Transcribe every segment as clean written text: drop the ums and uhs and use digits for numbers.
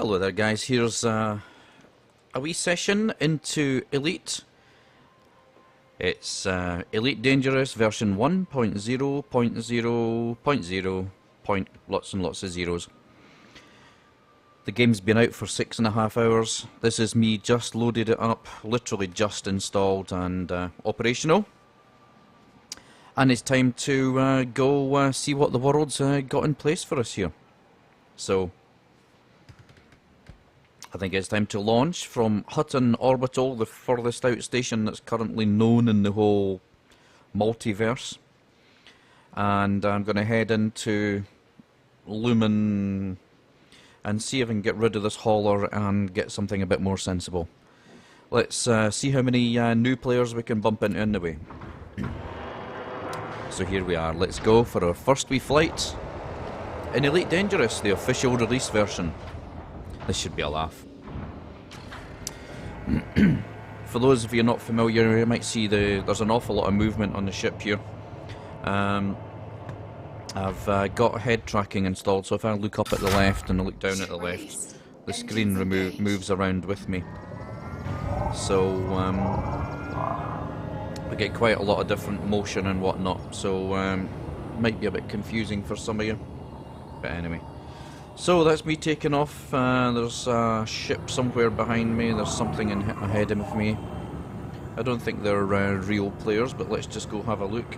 Hello there guys, here's a wee session into Elite. It's Elite Dangerous version 1.0.0.0. Lots and lots of zeros. The game's been out for 6.5 hours. This is me just loaded it up, literally just installed and operational. And it's time to go see what the world's got in place for us here. So I think it's time to launch from Hutton Orbital, the furthest out station that's currently known in the whole multiverse. And I'm going to head into Lumen and see if I can get rid of this hauler and get something a bit more sensible. Let's see how many new players we can bump into in the way. So here we are, let's go for our first wee flight in Elite Dangerous, the official release version. This should be a laugh. For those of you not familiar, you might see there's an awful lot of movement on the ship here. I've got head tracking installed, so if I look up at the left and I look down at the left, the screen moves around with me. So we get quite a lot of different motion and whatnot, so might be a bit confusing for some of you. But anyway. So that's me taking off. There's a ship somewhere behind me. There's something ahead of me. I don't think they're real players, but let's just go have a look.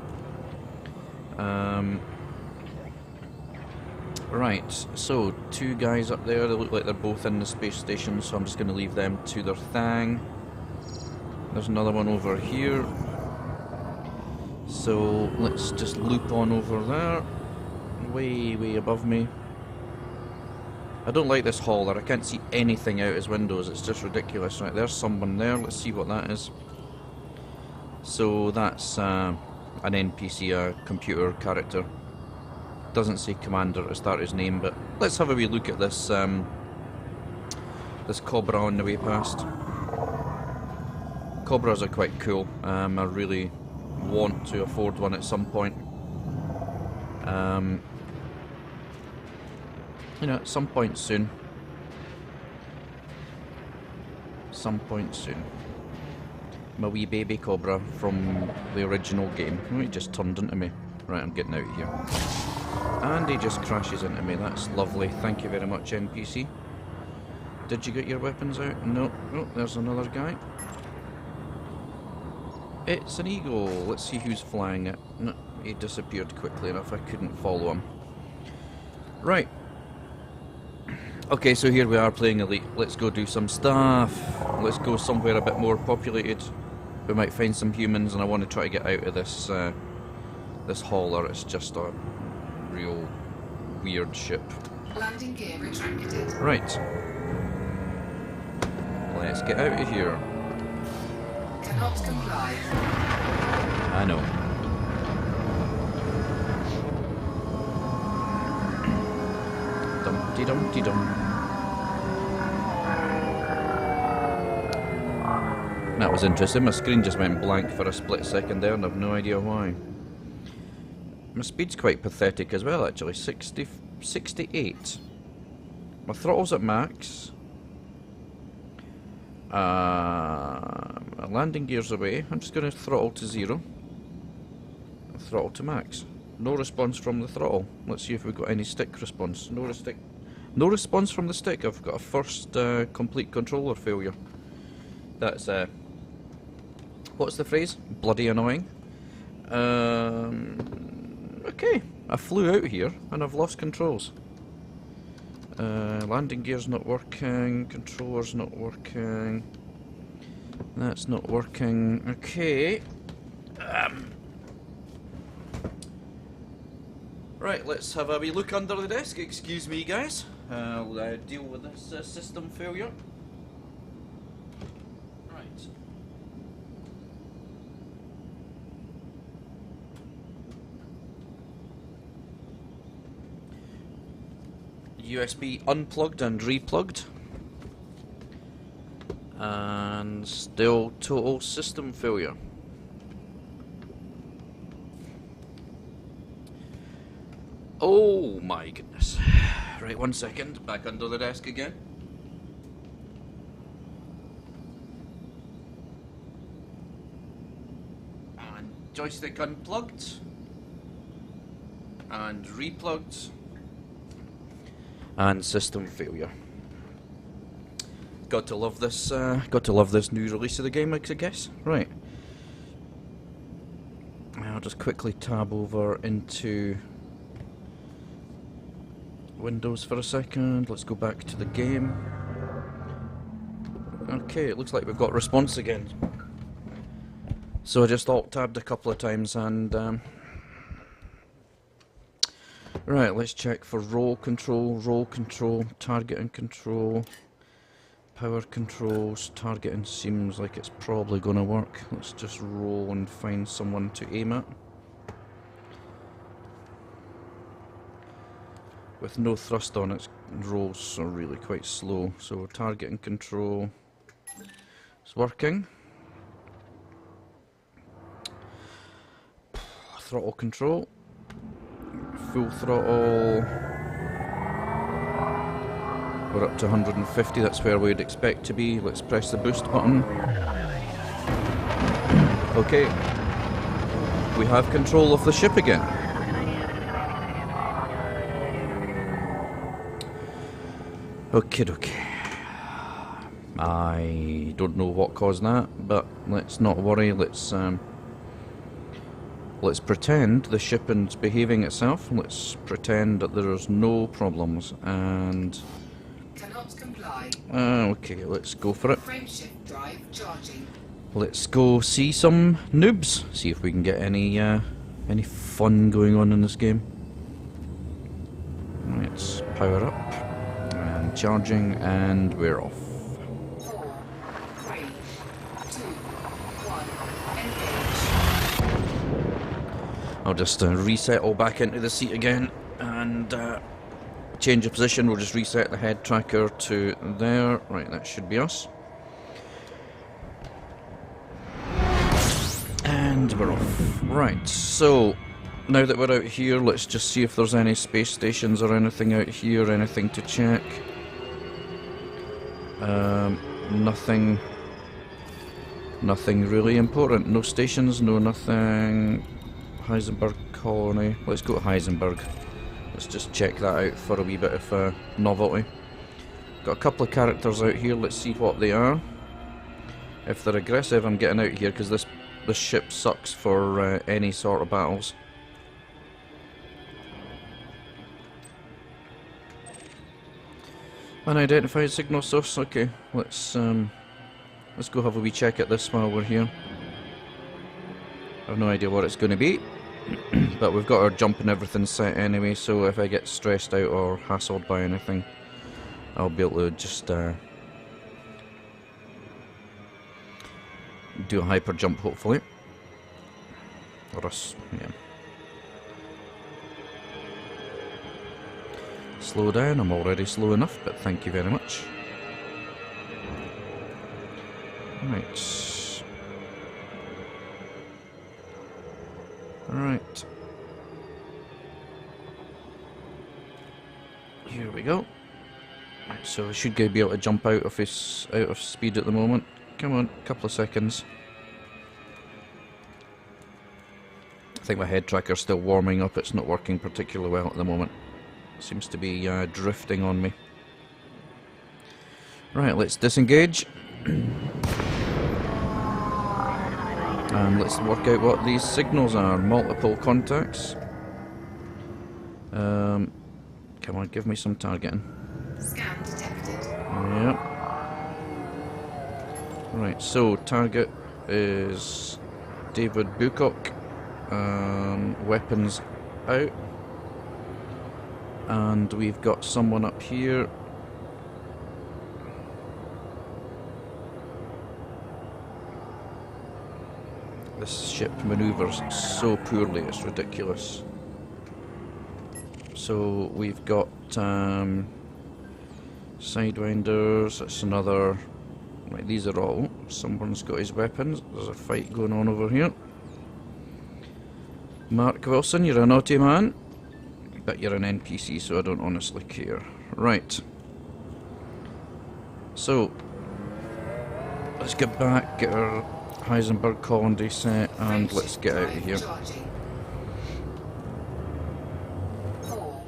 Right, so two guys up there. They look like they're both in the space station, so I'm just going to leave them to their thing. There's another one over here. So let's just loop on over there. Way above me. I don't like this hauler, I can't see anything out his windows, it's just ridiculous. Right, there's someone there, let's see what that is. So that's an NPC, a computer character. Doesn't say commander at the start of his name, but let's have a wee look at this this Cobra on the way past. Cobras are quite cool, I really want to afford one at some point. You know, at some point soon. Some point soon. My wee baby Cobra from the original game. Oh, he just turned into me. Right, I'm getting out of here. And he just crashes into me. That's lovely. Thank you very much, NPC. Did you get your weapons out? No. Oh, there's another guy. It's an eagle. Let's see who's flying it. No, he disappeared quickly enough. I couldn't follow him. Right. Okay, so here we are playing Elite. Let's go do some stuff. Let's go somewhere a bit more populated. We might find some humans, and I want to try to get out of this this hauler. It's just a real weird ship. Landing gear retracted. Right. Let's get out of here. Cannot comply. I know. Dum-de-dum-de-dum. That was interesting. My screen just went blank for a split second there, and I've no idea why. My speed's quite pathetic as well, actually. 68. My throttle's at max. My landing gear's away. I'm just going to throttle to 0. Throttle to max. No response from the throttle. Let's see if we've got any stick response. No response from the stick. I've got a first complete controller failure. That's what's the phrase? Bloody annoying. Okay, I flew out here and I've lost controls. Landing gear's not working. Controller's not working. That's not working. Okay. Right, let's have a wee look under the desk. Excuse me, guys. I'll deal with this system failure. Right. USB unplugged and replugged. And still total system failure. Oh my goodness. Right, 1 second, back under the desk again. Joystick unplugged and replugged, and system failure. Got to love this. Got to love this new release of the game, I guess. Right. I'll just quickly tab over into Windows for a second. Let's go back to the game. Okay, it looks like we've got response again. So I just alt-tabbed a couple of times and right, let's check for roll control, targeting control, power controls. Targeting seems like it's probably gonna work. Let's just roll and find someone to aim at. With no thrust on it, rolls are really quite slow. So targeting control is working. Throttle control, full throttle, we're up to 150, that's where we'd expect to be. Let's press the boost button. Okay, we have control of the ship again. Okay. I don't know what caused that, but let's not worry. Let's pretend the ship is behaving itself. Let's pretend that there's no problems and... Cannot comply. Okay, let's go for it. Frameshift drive charging. Let's go see some noobs. See if we can get any fun going on in this game. Let's power up. And charging, and we're off. 4, 3, 2, 1, engage. I'll just reset all back into the seat again and change of position. We'll just reset the head tracker to there. Right, that should be us. And we're off. Right, so now that we're out here, let's just see if there's any space stations or anything out here, anything to check. Nothing really important. No stations, no nothing. Heisenberg colony. Let's go to Heisenberg. Let's just check that out for a wee bit of novelty. Got a couple of characters out here. Let's see what they are. If they're aggressive, I'm getting out here because this ship sucks for any sort of battles. Unidentified signal source. Okay, let's go have a wee check at this while we're here. I've no idea what it's going to be, but we've got our jump and everything set anyway. So if I get stressed out or hassled by anything, I'll be able to just do a hyper jump, hopefully. Or us, yeah. Slow down, I'm already slow enough, but thank you very much. Right. Alright. Here we go. Right, so I should be able to jump out of speed at the moment. Come on, a couple of seconds. I think my head tracker's still warming up, it's not working particularly well at the moment. Seems to be drifting on me. Right, let's disengage. And let's work out what these signals are. Multiple contacts. Come on, give me some targeting. Scan detected. Yep. Right, so target is David Bucock. Weapons out. And we've got someone up here. This ship maneuvers so poorly, it's ridiculous. So we've got sidewinders, that's another. Right, these are all. Someone's got his weapons. There's a fight going on over here. Mark Wilson, you're a naughty man. But you're an NPC, so I don't honestly care. Right. So, let's get back, get our Heisenberg colony set, and let's get out of here. Charging. 4,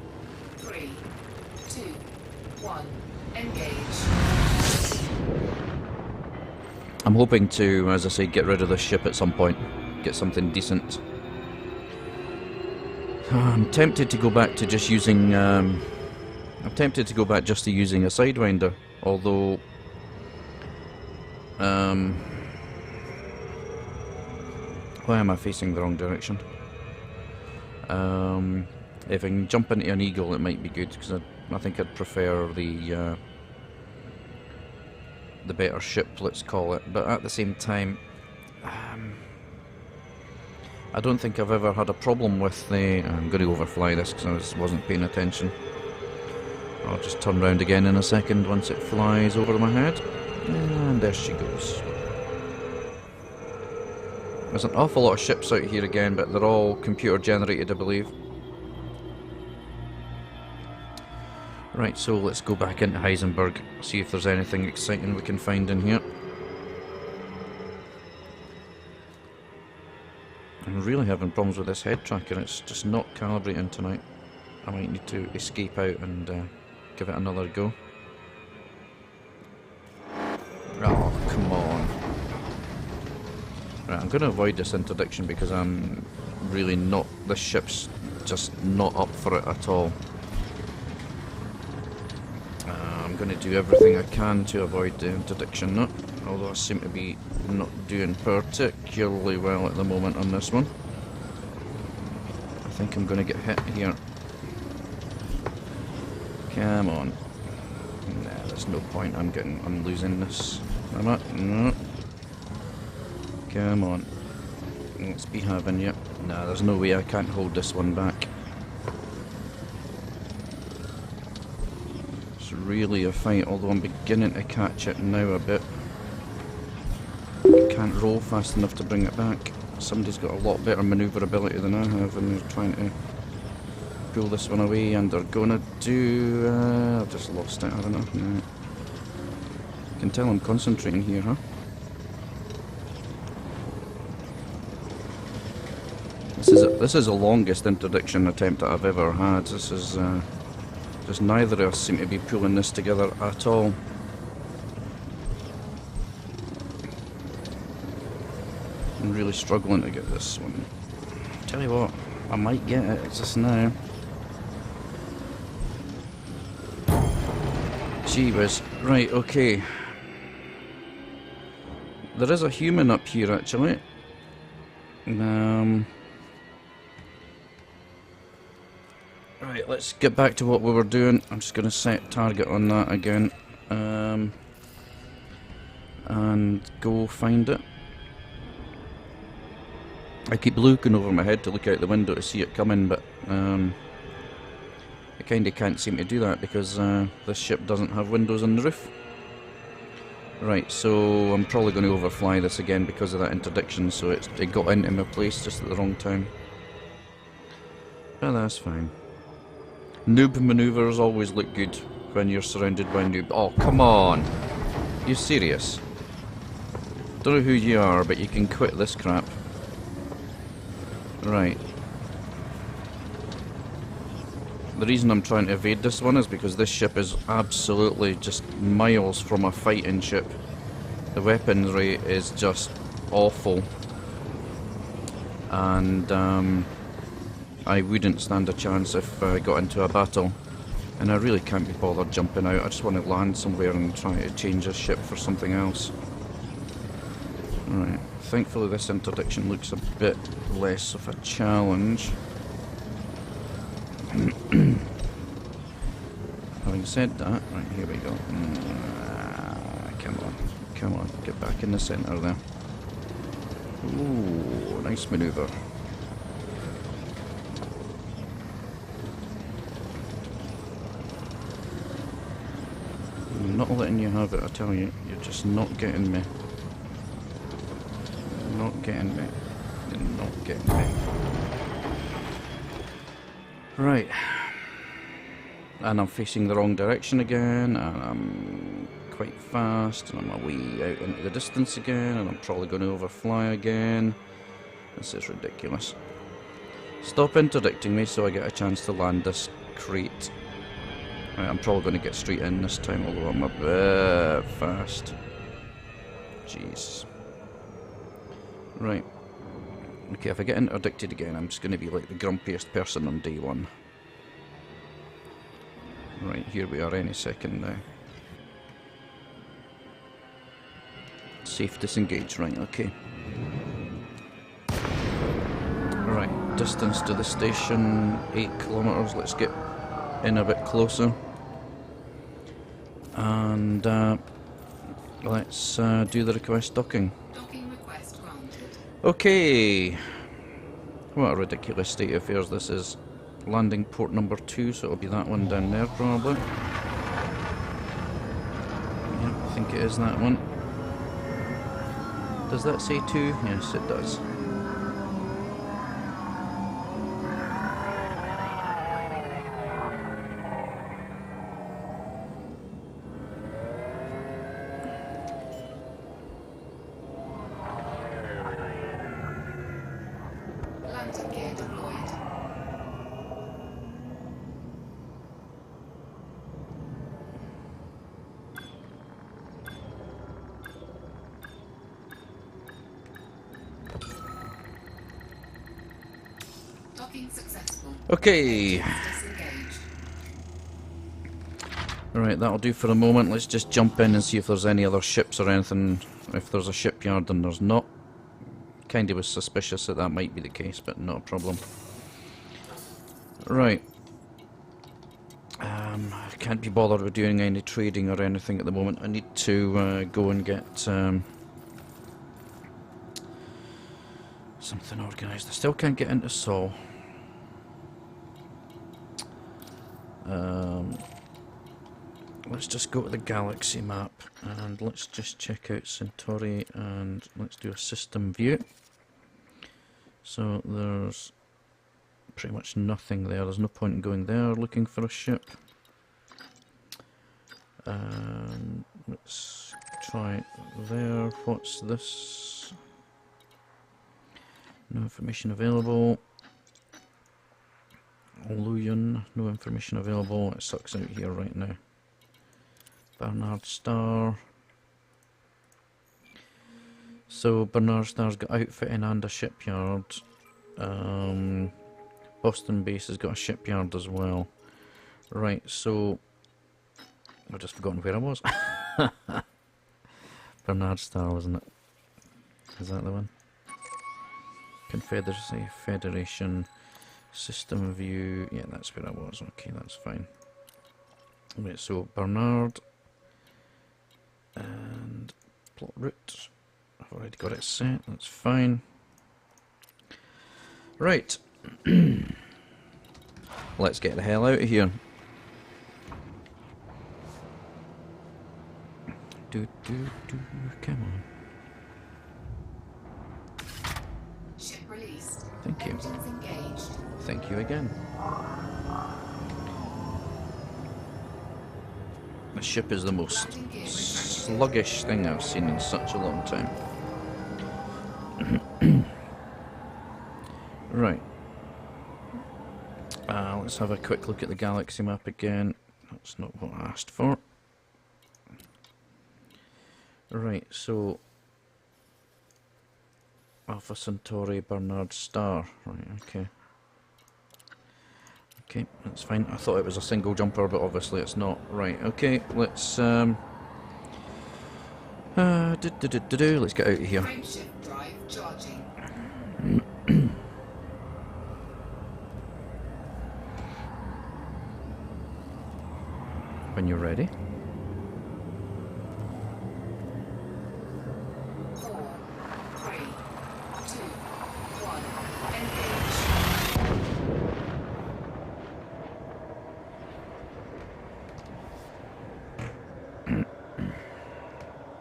3, 2, 1. Engage. I'm hoping to, as I say, get rid of this ship at some point. Get something decent. I'm tempted to go back to just using... I'm tempted to go back just to using a Sidewinder, although... why am I facing the wrong direction? If I can jump into an Eagle, it might be good, because I think I'd prefer the better ship, let's call it. But at the same time, I don't think I've ever had a problem with the... I'm going to overfly this because I just wasn't paying attention. I'll just turn round again in a second once it flies over my head. And there she goes. There's an awful lot of ships out here again, but they're all computer generated, I believe. Right, so let's go back into Heisenberg, see if there's anything exciting we can find in here. I'm really having problems with this head tracker, it's just not calibrating tonight. I might need to escape out and give it another go. Oh, come on. Right, I'm going to avoid this interdiction because I'm really not... this ship's just not up for it at all. I'm going to do everything I can to avoid the interdiction, although I seem to be not doing particularly well at the moment on this one. I think I'm going to get hit here. Come on. Nah, there's no point. I'm losing this. Am I? No. Come on. Let's be having you. Nah, there's no way I can't hold this one back. It's really a fight, although I'm beginning to catch it now a bit. Can't roll fast enough to bring it back. Somebody's got a lot better manoeuvrability than I have, and they're trying to pull this one away, and they're gonna do... I've just lost it, haven't I? No. You can tell I'm concentrating here, huh? This is the longest interdiction attempt that I've ever had. This is just neither of us seem to be pulling this together at all. I'm really struggling to get this one. Tell you what, I might get it just now. Gee whiz. Right, okay. There is a human up here actually. Right, let's get back to what we were doing. I'm just going to set target on that again. And go find it. I keep looking over my head to look out the window to see it coming, but I kinda can't seem to do that because this ship doesn't have windows on the roof. Right, so I'm probably going to overfly this again because of that interdiction, so it got into my place just at the wrong time. But that's fine. Noob manoeuvres always look good when you're surrounded by noob. Oh, come on! You serious? Don't know who you are, but you can quit this crap. Right. The reason I'm trying to evade this one is because this ship is absolutely just miles from a fighting ship. The weaponry is just awful. And I wouldn't stand a chance if I got into a battle. And I really can't be bothered jumping out. I just want to land somewhere and try to change this ship for something else. Right. Thankfully this interdiction looks a bit less of a challenge. Having said that, right, here we go. Come on, get back in the centre there. Ooh, nice manoeuvre. I'm not letting you have it, I tell you. You're just not getting me. Not getting me. You're not getting me. Right. And I'm facing the wrong direction again, and I'm quite fast, and I'm away out into the distance again, and I'm probably going to overfly again. This is ridiculous. Stop interdicting me so I get a chance to land this crate. Right, I'm probably going to get straight in this time, although I'm a bit fast. Jeez. Right. Okay, if I get interdicted again, I'm just going to be like the grumpiest person on day one. Right, here we are any second now. Safe disengage, right, okay. Right, distance to the station, 8 kilometers. Let's get in a bit closer. And let's do the request docking. Docking request granted. Okay. What a ridiculous state of affairs this is. Landing port number 2, so it'll be that one down there probably. Yep, I think it is that one. Does that say 2? Yes, it does. Landing gear deployed. Docking successful. Okay. Disengaged. Alright, that'll do for a moment. Let's just jump in and see if there's any other ships or anything. If there's a shipyard, and there's not. Kinda was suspicious that that might be the case, but not a problem. Right. I can't be bothered with doing any trading or anything at the moment. I need to go and get something organised. I still can't get into Saw. Let's just go to the galaxy map and let's just check out Centauri, and let's do a system view. So there's pretty much nothing there. There's no point in going there looking for a ship. Let's try there. What's this? No information available. Luyan, no information available. It sucks out here right now. Bernard Star. So Bernard Star's got outfitting and a shipyard. Boston base has got a shipyard as well. Right, so I've just forgotten where I was. Bernard Star, wasn't it? Is that the one? Confederacy, Federation, System View. Yeah, that's where I was. Okay, that's fine. Right, so Bernard and plot route. I've already got it set. That's fine. Right. Let's get the hell out of here. Come on. Ship released. Thank you. Engines engaged. Thank you again. The ship is the most sluggish thing I've seen in such a long time. Right. Let's have a quick look at the galaxy map again. That's not what I asked for. Right, so Alpha Centauri, Bernard Star. Right, okay. Okay, that's fine. I thought it was a single jumper, but obviously it's not. Right, okay, let's let's get out of here. Frameshift drive charging. When you're ready. 4, 3, 2, 1. Engage.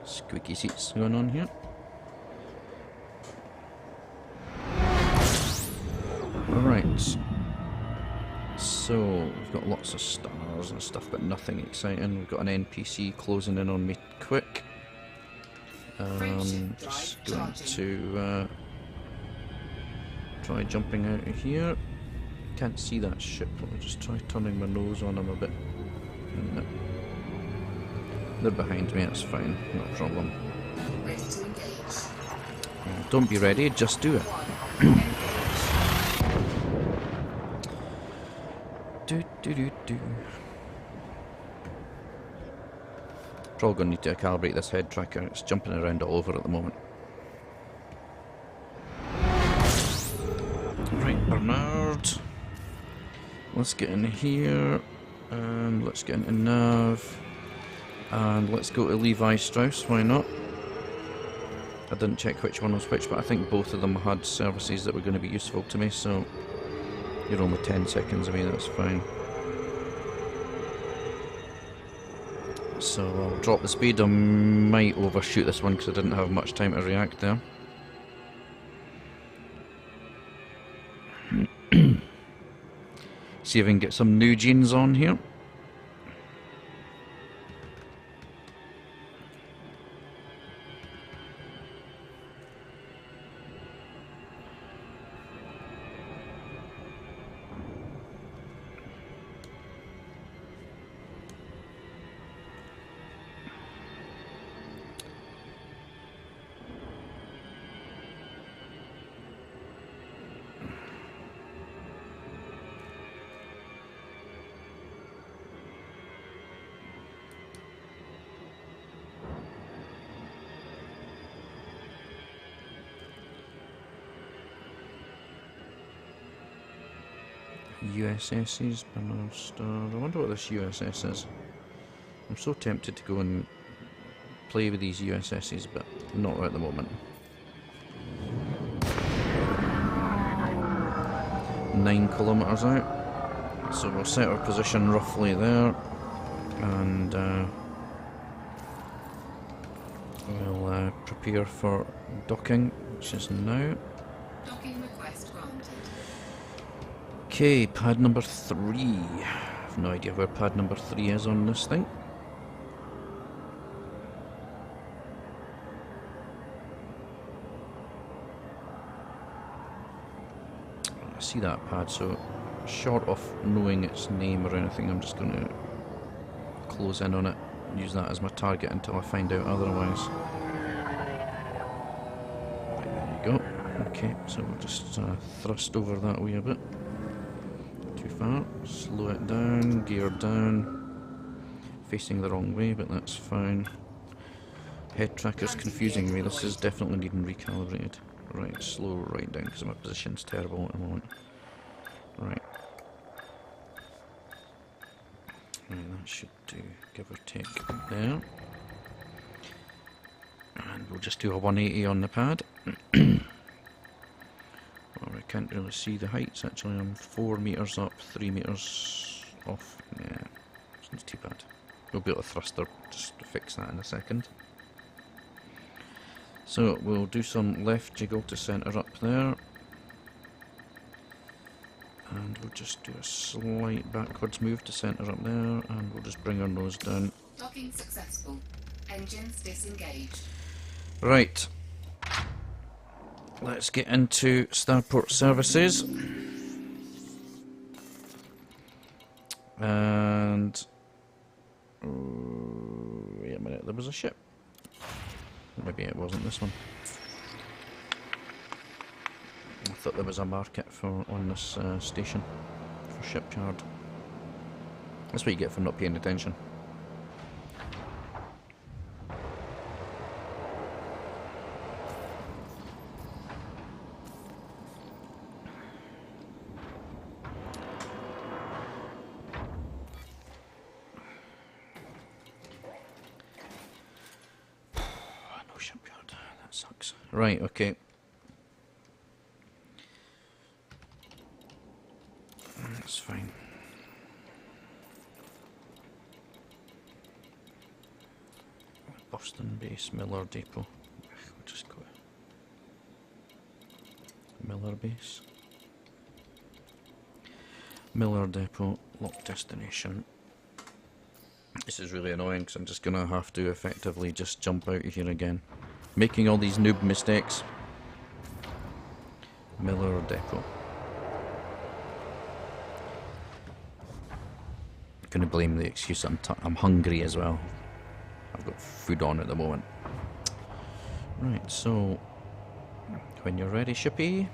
Squeaky seats going on here. Alright. So, we've got lots of stars and stuff, but nothing exciting. We've got an NPC closing in on me quick. Just going to try jumping out of here. Can't see that ship. Let me just try turning my nose on them a bit. No. They're behind me, that's fine, no problem. Ready to engage. Don't be ready, just do it. Do. Probably going to need to calibrate this head tracker. It's jumping around all over at the moment. Right, Bernard. Let's get in here. And let's get into nav. And let's go to Levi-Strauss, why not? I didn't check which one was which, but I think both of them had services that were going to be useful to me, so you're only 10 seconds away, that's fine. So I'll drop the speed. I might overshoot this one because I didn't have much time to react there. See if I can get some new genes on here. USS's Bernard Star. I wonder what this USS is. I'm so tempted to go and play with these USS's, but not right at the moment. 9 kilometers out. So we'll set our position roughly there, and we'll prepare for docking, which is now. Docking request granted. Okay, pad number 3. I have no idea where pad number 3 is on this thing. I see that pad, so short of knowing its name or anything, I'm just going to close in on it and use that as my target until I find out otherwise. Right, there you go. Okay, so we'll just thrust over that way a bit. Too far. Slow it down, gear down. Facing the wrong way, but that's fine. Head tracker's confusing me. This is definitely needing recalibrated. Right, slow right down because my position's terrible at the moment. Right. Right, that should do, give or take there. And we'll just do a 180 on the pad. Well, I can't really see the heights actually. I'm 4 meters up, 3 meters off. Yeah, it's not too bad. We'll be able to thruster just to fix that in a second. So we'll do some left jiggle to centre up there. And we'll just do a slight backwards move to centre up there, and we'll just bring our nose down. Docking successful. Engines disengaged. Right. Let's get into starport services. And wait a minute, there was a ship. Maybe it wasn't this one. I thought there was a market for on this station for Shipyard. That's what you get for not paying attention. No Shipyard. That sucks. Right, okay. That's fine. Boston Base, Miller Depot. We'll just go Miller Base. Miller Depot, lock destination. This is really annoying because I'm just going to have to effectively just jump out of here again. Making all these noob mistakes. Miller Depot. I'm going to blame the excuse I'm hungry as well. I've got food on at the moment. Right, so when you're ready, shippy.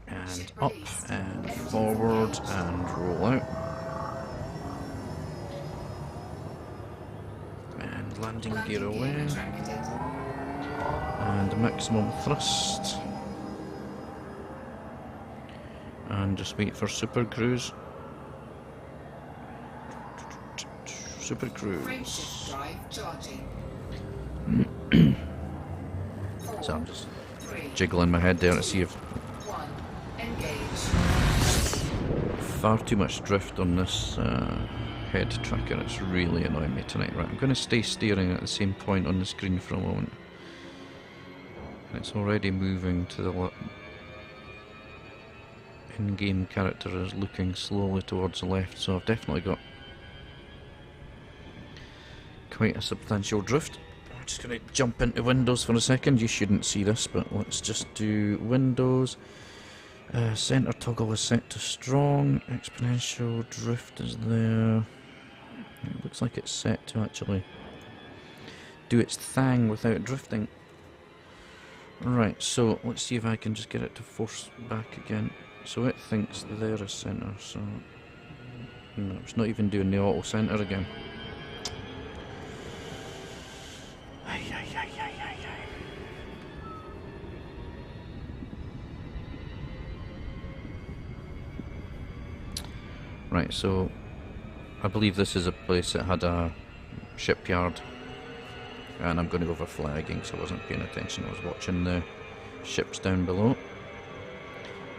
And up and forward and roll out. And landing gear away. And maximum thrust. And just wait for super cruise. Super cruise. So I'm just jiggling my head there to see if far too much drift on this head tracker. It's really annoying me tonight. Right, I'm going to stay staring at the same point on the screen for a moment. And it's already moving to the in-game character is looking slowly towards the left, so I've definitely got quite a substantial drift. I'm just going to jump into Windows for a second. You shouldn't see this, but let's just do Windows. Center toggle is set to strong. Exponential drift is there. It looks like it's set to actually do its thing without drifting. Right, so let's see if I can just get it to force back again. So it thinks there is center, so no, it's not even doing the auto center again. Right, so I believe this is a place that had a shipyard, and I'm going to go for flagging, so I wasn't paying attention. I was watching the ships down below.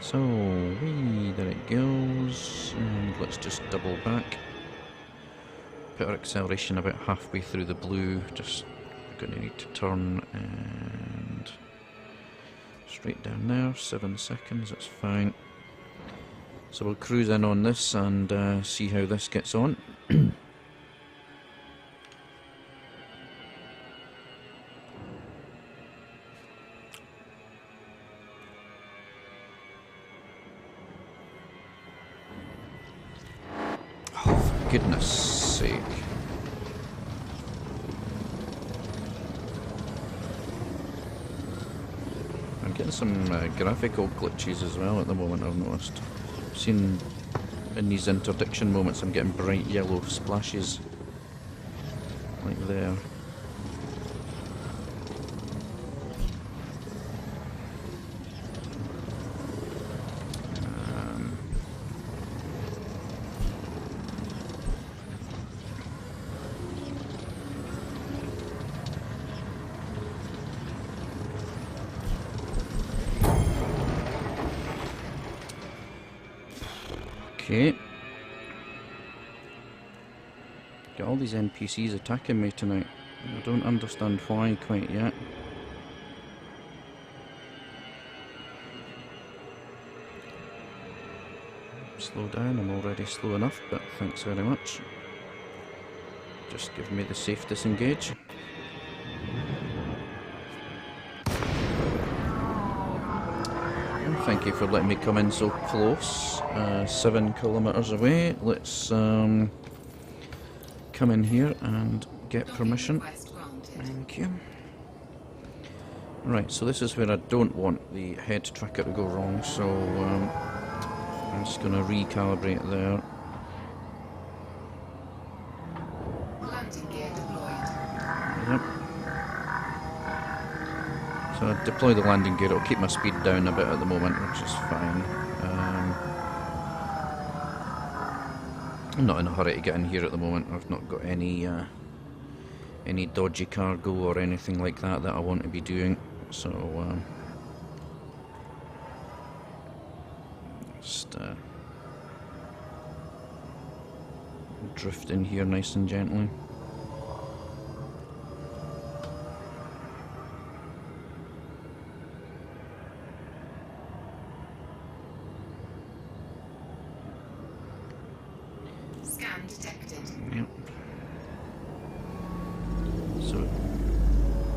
So, there it goes, and let's just double back. Put our acceleration about halfway through the blue, just going to need to turn, and straight down there, 7 seconds, that's fine. So we'll cruise in on this and see how this gets on. Goodness sake. I'm getting some graphical glitches as well at the moment, I've noticed. I've seen in these interdiction moments I'm getting bright yellow splashes like there. Okay. Got all these NPCs attacking me tonight. I don't understand why quite yet. Slow down, I'm already slow enough, but thanks very much. Just give me the safe disengage. Thank you for letting me come in so close, 7 kilometers away. Let's come in here and get permission. Thank you. Right, so this is where I don't want the head tracker to go wrong, so I'm just going to recalibrate there. Landing gear deployed. Yep. So I deploy the landing gear, it'll keep my speed down a bit at the moment, which is fine. I'm not in a hurry to get in here at the moment. I've not got any dodgy cargo or anything like that that I want to be doing. So just drift in here nice and gently. detected. Yep. So,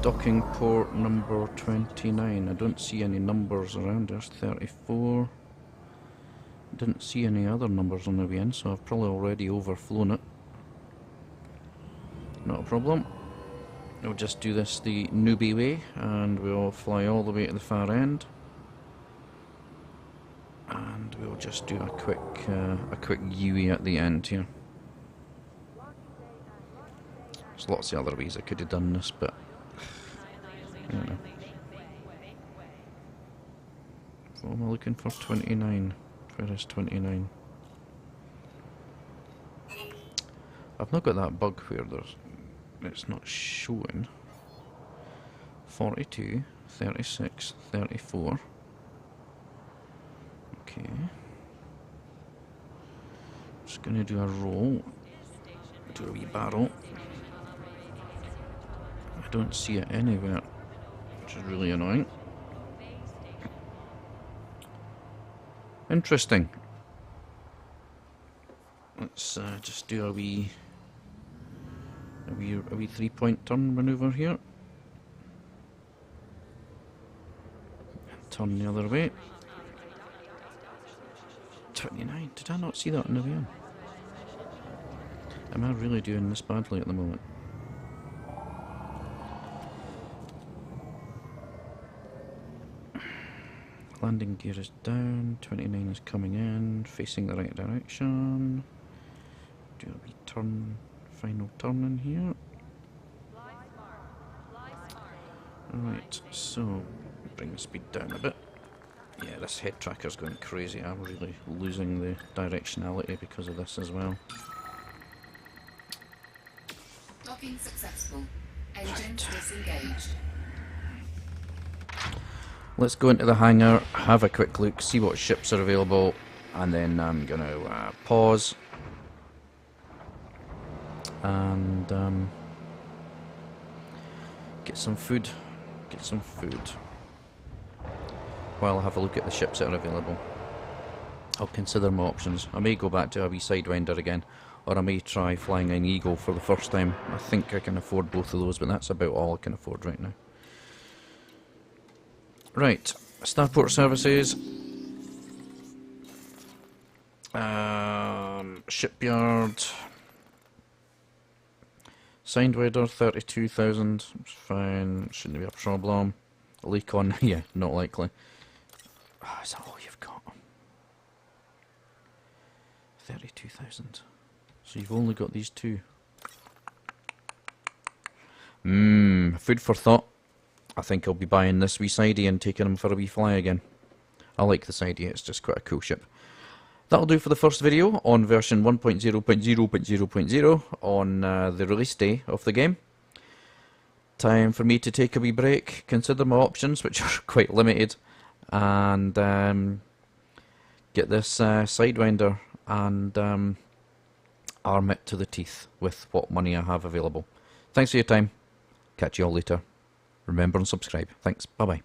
docking port number 29. I don't see any numbers around. There's 34. Didn't see any other numbers on the way in, so I've probably already overflown it. Not a problem. We'll just do this the newbie way, and we'll fly all the way to the far end. And we'll just do a quick UE at the end here. There's lots of other ways I could have done this, but I don't know. What am I looking for? 29. Where is 29? I've not got that bug where it's not showing. 42, 36, 34. Okay. Just gonna do a roll. Do a wee barrel. I don't see it anywhere, which is really annoying. Interesting. Let's just do a wee 3-point turn maneuver here. Turn the other way. 29. Did I not see that on the way in? Am I really doing this badly at the moment? Landing gear is down, 29 is coming in, facing the right direction. Do a wee turn, final turn in here. Right, so bring the speed down a bit. Yeah, this head tracker's going crazy. I'm really losing the directionality because of this as well. Docking successful. Engines disengaged. Let's go into the hangar, have a quick look, see what ships are available, and then I'm going to pause and get some food. While I have a look at the ships that are available. I'll consider my options. I may go back to a wee Sidewinder again, or I may try flying an Eagle for the first time. I think I can afford both of those, but that's about all I can afford right now. Right, Starport Services, Shipyard, signed weather 32,000, fine, shouldn't be a problem. Leak on, yeah, not likely. Oh, is that all you've got? 32,000. So you've only got these two. Food for thought. I think I'll be buying this wee sidey and taking him for a wee fly again. I like the sidey, it's just quite a cool ship. That'll do for the first video on version 1.0.0.0.0 on the release day of the game. Time for me to take a wee break, consider my options, which are quite limited, and get this Sidewinder and arm it to the teeth with what money I have available. Thanks for your time. Catch you all later. Remember and subscribe. Thanks. Bye-bye.